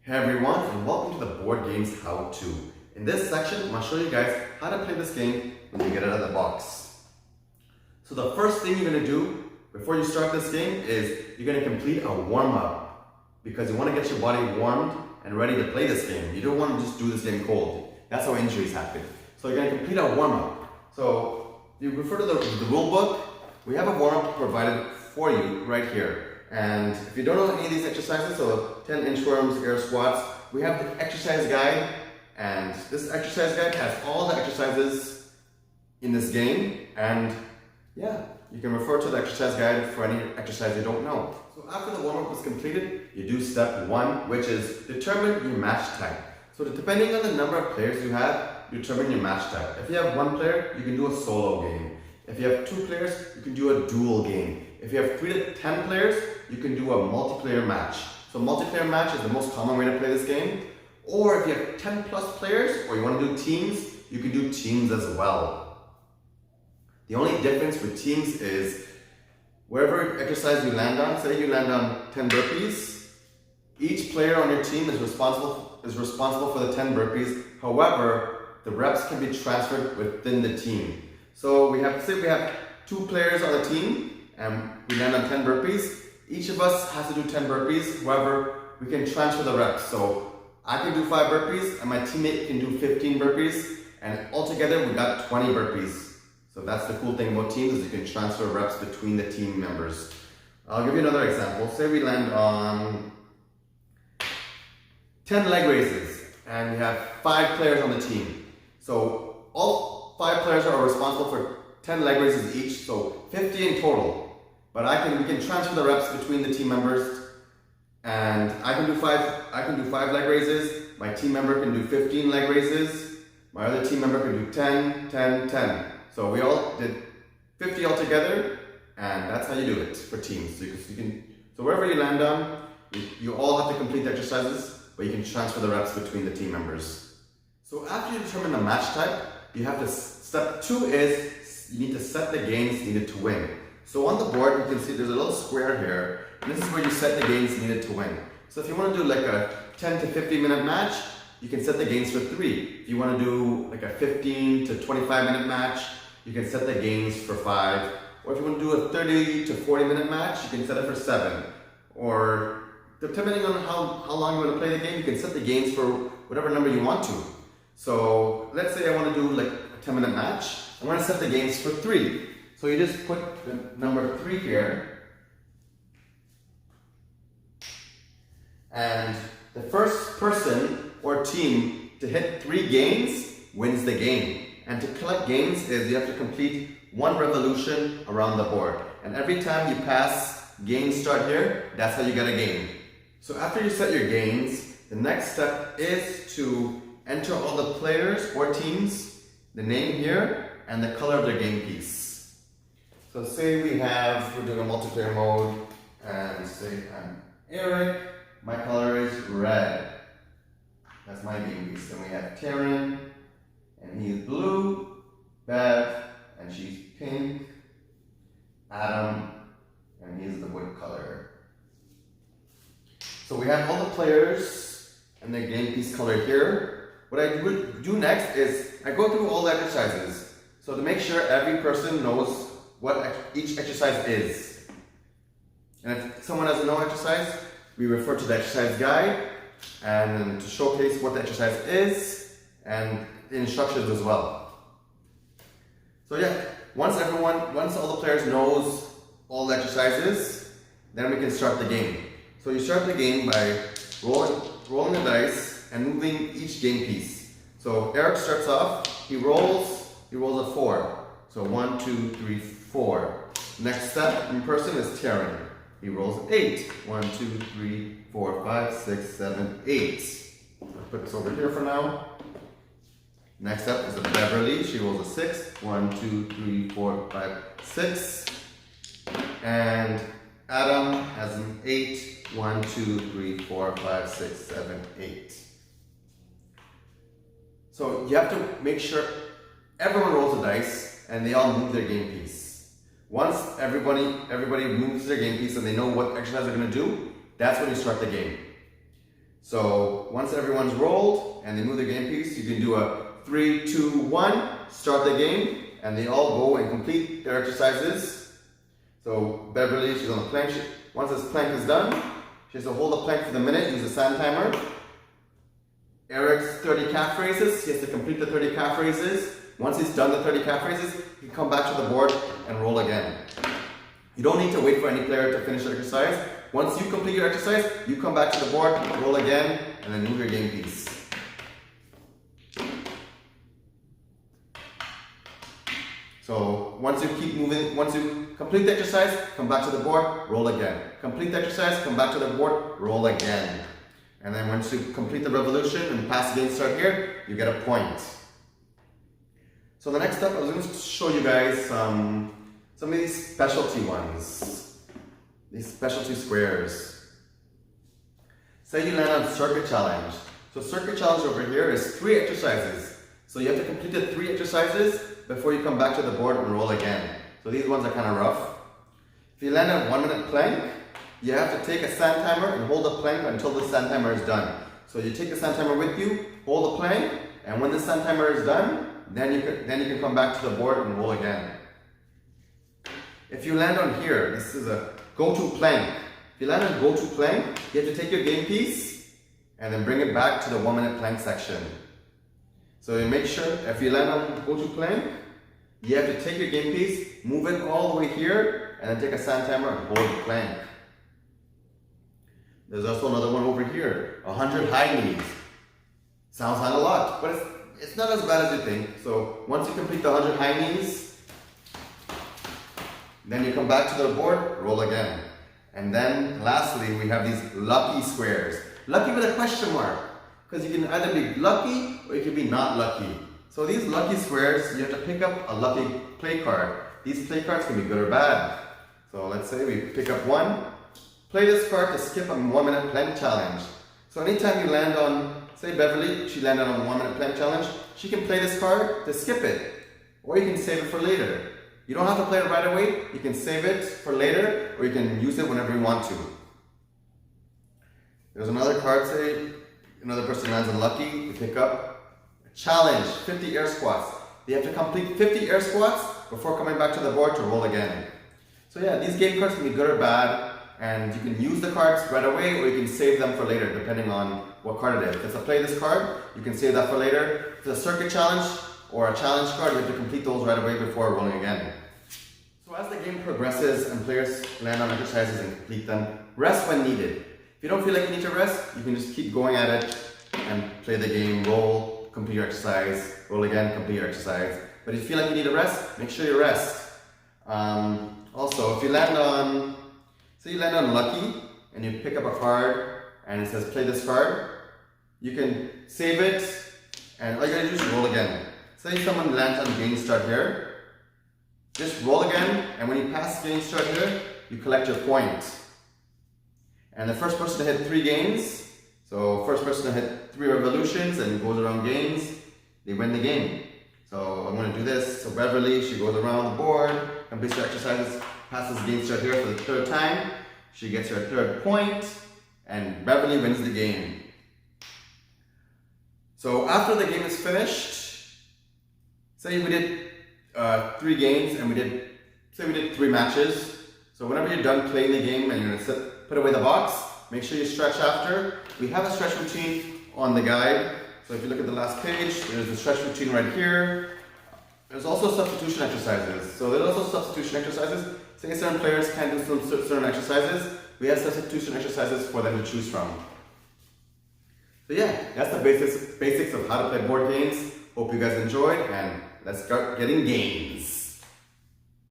Hey everyone, and welcome to the BoardGains how-to. In this section, I'm going to show you guys how to play this game when you get it out of the box. So the first thing you're going to do before you start this game is you're going to complete a warm-up, because you want to get your body warmed and ready to play this game. You don't want to just do this game cold. That's how injuries happen. So you're going to complete a warm-up. So you refer to the rule book. We have a warm-up provided for you right here. And if you don't know any of these exercises, so 10 inchworms, air squats, we have the exercise guide, and this exercise guide has all the exercises in this game, and yeah, you can refer to the exercise guide for any exercise you don't know. So after the warm-up is completed, you do step 1, which is determine your match type. So depending on the number of players you have, you determine your match type. If you have 1 player, you can do a solo game. If you have 2 players, you can do a duel game. If you have 3 to 10 players, you can do a multiplayer match. So multiplayer match is the most common way to play this game. Or if you have 10 plus players, or you want to do teams, you can do teams as well. The only difference with teams is wherever exercise you land on, say you land on 10 burpees, each player on your team is responsible for the 10 burpees. However, the reps can be transferred within the team. So say we have 2 players on the team, and we land on 10 burpees. Each of us has to do 10 burpees. However, we can transfer the reps. So I can do 5 burpees, and my teammate can do 15 burpees, and altogether we got 20 burpees. So that's the cool thing about teams, is you can transfer reps between the team members. I'll give you another example. Say we land on 10 leg raises, and we have 5 players on the team. So all 5 players are responsible for 10 leg raises each, so 50 in total. But we can transfer the reps between the team members, and I can do 5 leg raises, my team member can do 15 leg raises, my other team member can do 10, 10, 10. So we all did 50 altogether, and that's how you do it for teams. So wherever you land on, you all have to complete the exercises, but you can transfer the reps between the team members. So after you determine the match type, you have to, step 2 is you need to set the gains needed to win. So on the board, you can see there's a little square here, and this is where you set the gains needed to win. So if you want to do like a 10 to 15 minute match, you can set the gains for 3. If you want to do like a 15 to 25 minute match, you can set the gains for 5. Or if you want to do a 30 to 40 minute match, you can set it for 7. Or depending on how long you want to play the game, you can set the gains for whatever number you want to. So let's say I want to do like a 10 minute match. I want to set the gains for 3. So you just put the number 3 here, and the first person or team to hit 3 gains wins the game. And to collect gains is you have to complete 1 revolution around the board. And every time you pass gains start here, that's how you get a game. So after you set your gains, the next step is to enter all the players or teams, the name here, and the color of their game piece. So say we're doing a multiplayer mode, and say I'm Eric, my color is red. That's my game piece. Then we have Taryn, and he's blue, Bev, and she's pink, Adam, and he's the wood color. So we have all the players and their game piece color here. What I would do next is I go through all the exercises. So to make sure every person knows what each exercise is. And if someone doesn't know exercise, we refer to the exercise guide, and to showcase what the exercise is, and the instructions as well. So yeah, once all the players knows all the exercises, then we can start the game. So you start the game by rolling the dice and moving each game piece. So Eric starts off, he rolls a 4. So 1, 2, 3, 4. Next step in person is Taryn. He rolls 8. 1, 2, 3, 4, 5, 6, 7, 8. I'll put this over here for now. Next up is Beverly. She rolls a 6. 1, 2, 3, 4, 5, 6. And Adam has an 8. 1, 2, 3, 4, 5, 6, 7, 8. So you have to make sure everyone rolls the dice and they all move their game piece. Once everybody moves their game piece and they know what exercise they're going to do, that's when you start the game. So once everyone's rolled and they move their game piece, you can do a 3, 2, 1, start the game, and they all go and complete their exercises. So Beverly, she's on the plank. Once this plank is done, she has to hold the plank for the minute, use the sand timer. Eric's 30 calf raises, he has to complete the 30 calf raises. Once he's done the 30 calf raises, he can come back to the board and roll again. You don't need to wait for any player to finish the exercise. Once you complete your exercise, you come back to the board, roll again, and then move your game piece. So once you keep moving, once you complete the exercise, come back to the board, roll again. Complete the exercise, come back to the board, roll again. And then once you complete the revolution and pass the game start here, you get a point. So the next step, I was going to show you guys some of these specialty ones. These specialty squares. Say you land on circuit challenge. So circuit challenge over here is 3 exercises. So you have to complete the 3 exercises before you come back to the board and roll again. So these ones are kind of rough. If you land on 1 minute plank, you have to take a sand timer and hold the plank until the sand timer is done. So you take the sand timer with you, hold the plank, and when the sand timer is done, then you can come back to the board and roll again. If you land on here, this is a go-to plank. If you land on go-to plank, you have to take your game piece and then bring it back to the 1 minute plank section. So you make sure, if you land on go-to plank, you have to take your game piece, move it all the way here, and then take a sand timer and hold the plank. There's also another one over here, 100 high knees. Sounds like a lot, but it's not as bad as you think. So once you complete the 100 high knees, then you come back to the board, roll again. And then lastly, we have these lucky squares. Lucky with a question mark, because you can either be lucky or you can be not lucky. So these lucky squares, you have to pick up a lucky play card. These play cards can be good or bad. So let's say we pick up one. Play this card to skip a 1 minute plank challenge. So anytime you land on, say Beverly, she landed on a 1 minute plank challenge, she can play this card to skip it. Or you can save it for later. You don't have to play it right away, you can save it for later, or you can use it whenever you want to. There's another card, say another person lands on lucky, you pick up a challenge, 50 air squats. They have to complete 50 air squats before coming back to the board to roll again. So yeah, these game cards can be good or bad, and you can use the cards right away or you can save them for later depending on what card it is. If it's a play this card, you can save that for later. If it's a circuit challenge or a challenge card, you have to complete those right away before rolling again. So as the game progresses and players land on exercises and complete them, rest when needed. If you don't feel like you need to rest, you can just keep going at it and play the game, roll, complete your exercise, roll again, complete your exercise. But if you feel like you need a rest, make sure you rest. Also, if you land on, say you land on lucky and you pick up a card and it says play this card, you can save it and all you gotta do is roll again. Say someone lands on gain start here, just roll again, and when you pass gain start here, you collect your point. And the first person to hit 3 gains, so first person to hit 3 revolutions and goes around gains, they win the game. So I'm going to do this. So Beverly, she goes around the board, completes her exercises, passes gain start here for the 3rd time. She gets her 3rd point, and Beverly wins the game. So after the game is finished, say we did 3 games and we did 3 matches. So whenever you're done playing the game and you're going to put away the box, make sure you stretch after. We have a stretch routine on the guide. So if you look at the last page, there's a stretch routine right here. There's also substitution exercises. So there's also substitution exercises. Say certain players can't do some certain exercises, we have substitution exercises for them to choose from. So yeah, that's the basics of how to play board games. Hope you guys enjoyed, and let's start getting games.